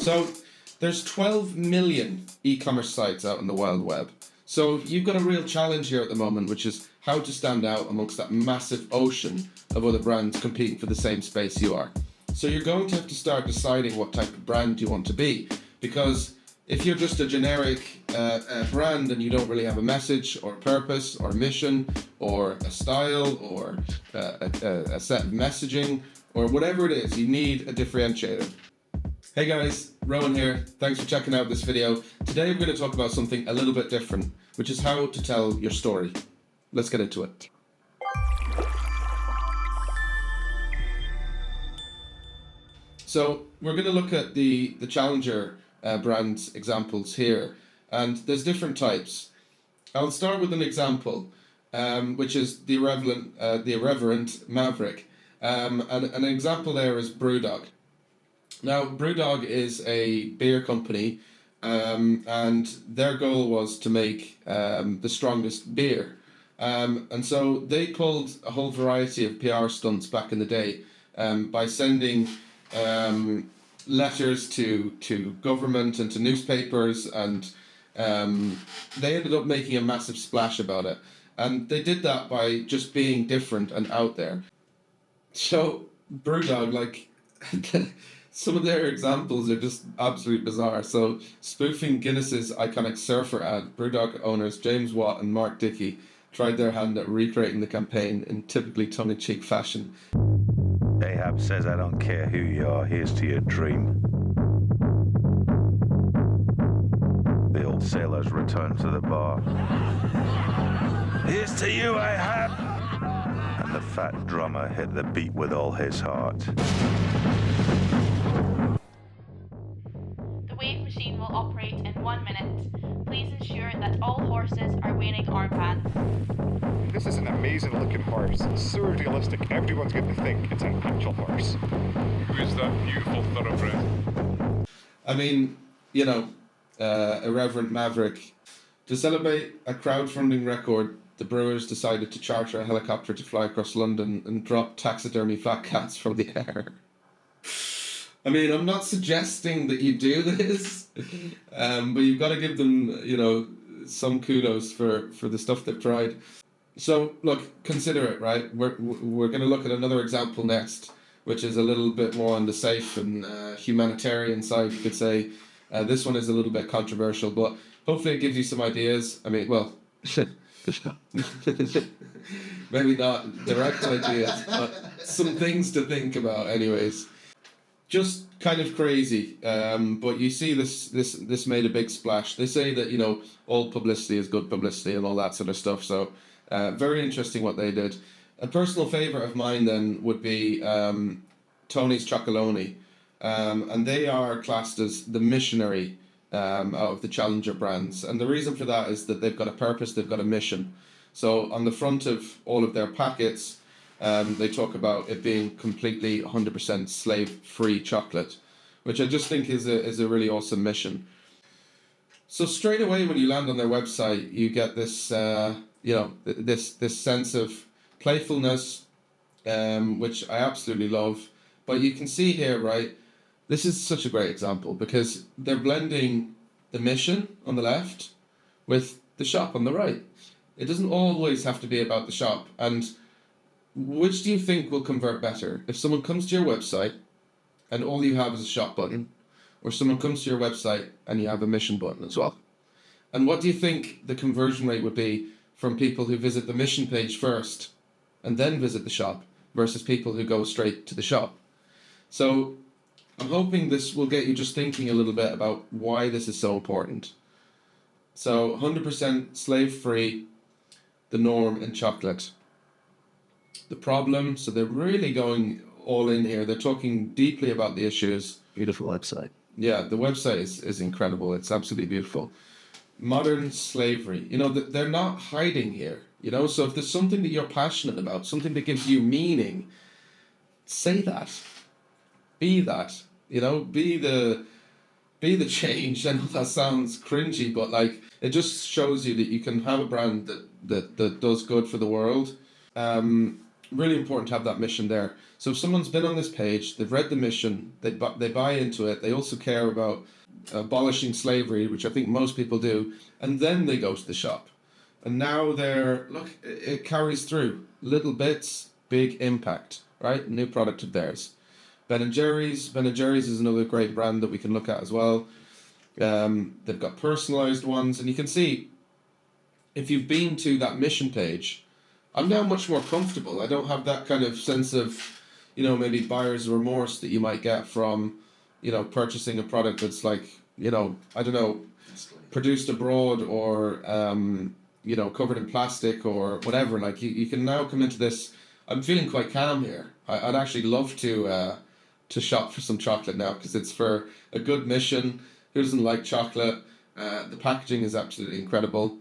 So there's 12 million e-commerce sites out on the wild web. So you've got a real challenge here at the moment, which is how to stand out amongst that massive ocean of other brands competing for the same space you are. So you're going to have to start deciding what type of brand you want to be, because if you're just a generic brand and you don't really have a message or a purpose or a mission or a style or a set of messaging or whatever it is, you need a differentiator. Hey guys, Rowan here. Thanks for checking out this video. Today we're going to talk about something a little bit different, which is how to tell your story. Let's get into it. So we're going to look at the challenger brand examples here, and there's different types. I'll start with an example, which is the irreverent Maverick, and an example there is Brewdog. Now, Brewdog is a beer company, and their goal was to make the strongest beer. And so they pulled a whole variety of PR stunts back in the day by sending letters to government and to newspapers, and they ended up making a massive splash about it. And they did that by just being different and out there. So Brewdog, like... Some of their examples are just absolutely bizarre. So, spoofing Guinness's iconic surfer ad, Brewdog owners James Watt and Mark Dickey tried their hand at recreating the campaign in typically tongue-in-cheek fashion. Ahab says, I don't care who you are, here's to your dream. The old sailors return to the bar. Here's to you, Ahab! And the fat drummer hit the beat with all his heart. Machine will operate in 1 minute. Please ensure that all horses are wearing armbands. This is an amazing looking horse. It's so realistic, everyone's going to think it's an actual horse. Who is that beautiful thoroughbred? I mean, you know, Irreverent Maverick. To celebrate a crowdfunding record, the Brewers decided to charter a helicopter to fly across London and drop taxidermy fat cats from the air. I mean, I'm not suggesting that you do this, but you've got to give them, you know, some kudos for the stuff they've tried. So, look, consider it, right? We're going to look at another example next, which is a little bit more on the safe and humanitarian side, you could say. This one is a little bit controversial, but hopefully it gives you some ideas. I mean, well, maybe not direct ideas, but some things to think about anyways. Just kind of crazy, but you see this made a big splash. They say that, you know, all publicity is good publicity and all that sort of stuff, so very interesting what they did. A personal favourite of mine then would be Tony's Chocolonely, and they are classed as the missionary out of the challenger brands, and the reason for that is that they've got a purpose, they've got a mission. So on the front of all of their packets, they talk about it being completely 100% slave-free chocolate, which I just think is a really awesome mission. So straight away when you land on their website, you get this, you know, this sense of playfulness, which I absolutely love. But you can see here, right, this is such a great example because they're blending the mission on the left with the shop on the right. It doesn't always have to be about the shop. And which do you think will convert better? If someone comes to your website and all you have is a shop button, or someone comes to your website and you have a mission button as well? And what do you think the conversion rate would be from people who visit the mission page first and then visit the shop versus people who go straight to the shop? So I'm hoping this will get you just thinking a little bit about why this is so important. So 100% slave-free, the norm in chocolate. The problem, so they're really going all in here. They're talking deeply about the issues. Beautiful website. Yeah, the website is incredible. It's absolutely beautiful. Modern slavery. You know, they're not hiding here. You know, so if there's something that you're passionate about, something that gives you meaning, say that. Be that. You know, be the change. I know that sounds cringy, but like it just shows you that you can have a brand that does good for the world. really important to have that mission there. So if someone's been on this page, they've read the mission, they buy into it, they also care about abolishing slavery, which I think most people do, and then they go to the shop. And now it carries through. Little bits, big impact, right? New product of theirs. Ben & Jerry's. Ben & Jerry's is another great brand that we can look at as well. They've got personalized ones, and you can see, if you've been to that mission page, I'm now much more comfortable. I don't have that kind of sense of, maybe buyer's remorse that you might get from, purchasing a product that's like, I don't know, produced abroad or, covered in plastic or whatever. Like you can now come into this. I'm feeling quite calm here. I'd actually love to shop for some chocolate now because it's for a good mission. Who doesn't like chocolate? The packaging is absolutely incredible.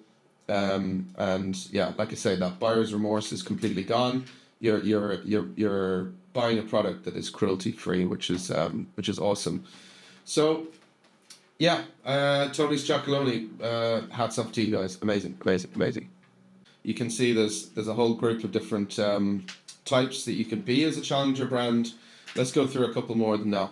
And yeah, like I say, that buyer's remorse is completely gone. You're buying a product that is cruelty free, which is awesome. So yeah, Tony's Chocolonely, hats off to you guys. Amazing. You can see there's a whole group of different types that you can be as a challenger brand. Let's go through a couple more of them now.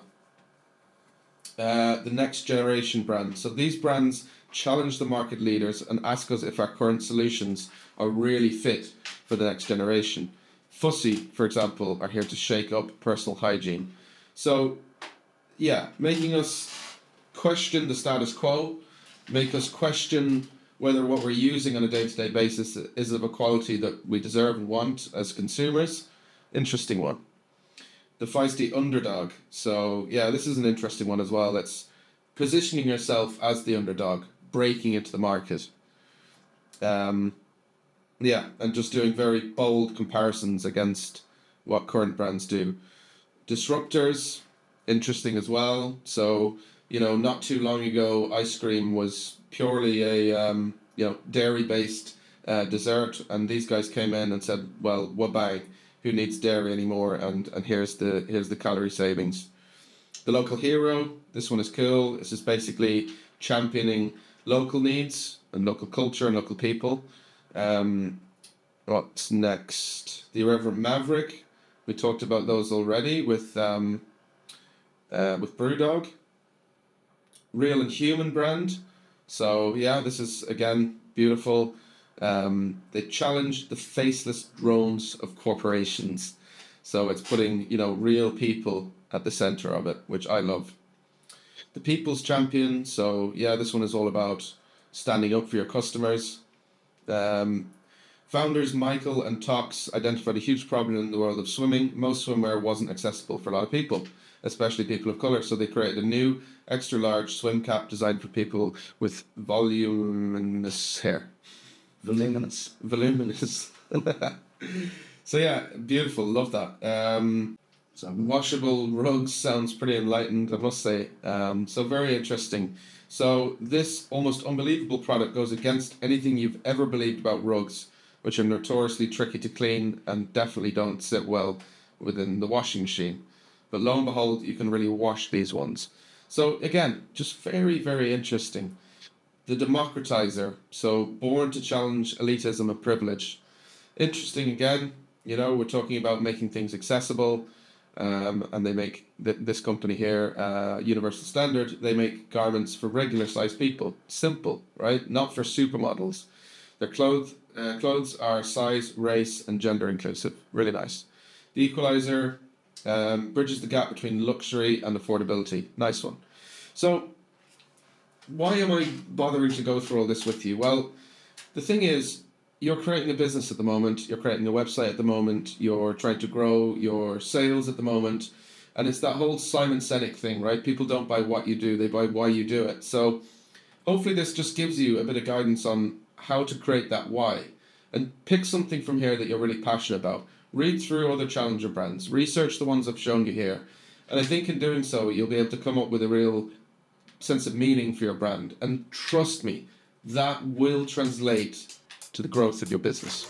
The next generation brand. So these brands challenge the market leaders and ask us if our current solutions are really fit for the next generation. Fussy, for example, are here to shake up personal hygiene. So yeah, making us question the status quo, make us question whether what we're using on a day-to-day basis is of a quality that we deserve and want as consumers. Interesting one. The feisty underdog. So yeah, this is an interesting one as well. It's positioning yourself as the underdog, breaking into the market. Yeah, and just doing very bold comparisons against what current brands do. Disruptors, interesting as well. So, not too long ago, ice cream was purely a dairy-based dessert, and these guys came in and said, well, wabang, who needs dairy anymore? And here's the calorie savings. The local hero, this one is cool. This is basically championing local needs and local culture and local people. What's next? The Irreverent Maverick. We talked about those already with Brewdog. Real and Human brand. So yeah, this is again beautiful. They challenge the faceless drones of corporations. So it's putting real people at the center of it, which I love. The People's Champion. So yeah, this one is all about standing up for your customers. Founders Michael and Tox identified a huge problem in the world of swimming. Most swimwear wasn't accessible for a lot of people, especially people of colour. So they created a new extra large swim cap designed for people with voluminous hair. Voluminous. So yeah, beautiful. Love that. So washable rugs sounds pretty enlightened, I must say. So very interesting. So this almost unbelievable product goes against anything you've ever believed about rugs, which are notoriously tricky to clean and definitely don't sit well within the washing machine. But lo and behold, you can really wash these ones. So again, just very, very interesting. The Democratizer, so born to challenge elitism and privilege. Interesting again, we're talking about making things accessible, and they make, this company here, Universal Standard, they make garments for regular sized people. Simple, right? Not for supermodels. Their clothes are size, race, and gender inclusive. Really nice. The Equalizer bridges the gap between luxury and affordability. Nice one. So, why am I bothering to go through all this with you? Well, the thing is, you're creating a business at the moment, you're creating a website at the moment, you're trying to grow your sales at the moment, and it's that whole Simon Sinek thing, right? People don't buy what you do, they buy why you do it. So, hopefully this just gives you a bit of guidance on how to create that why, and pick something from here that you're really passionate about. Read through other challenger brands, research the ones I've shown you here, and I think in doing so you'll be able to come up with a real sense of meaning for your brand, and trust me, that will translate to the growth of your business.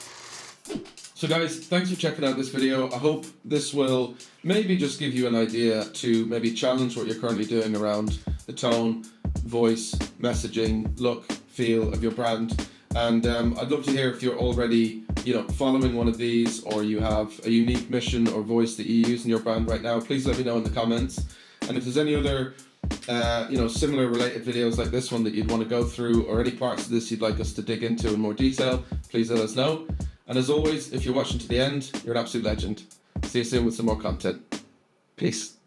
So guys, thanks for checking out this video. I hope this will maybe just give you an idea to maybe challenge what you're currently doing around the tone, voice, messaging, look, feel of your brand. And I'd love to hear if you're already following one of these, or you have a unique mission or voice that you use in your brand right now, please let me know in the comments. And if there's any other similar related videos like this one that you'd want to go through, or any parts of this you'd like us to dig into in more detail, please let us know. And as always, if you're watching to the end, you're an absolute legend. See you soon with some more content. Peace.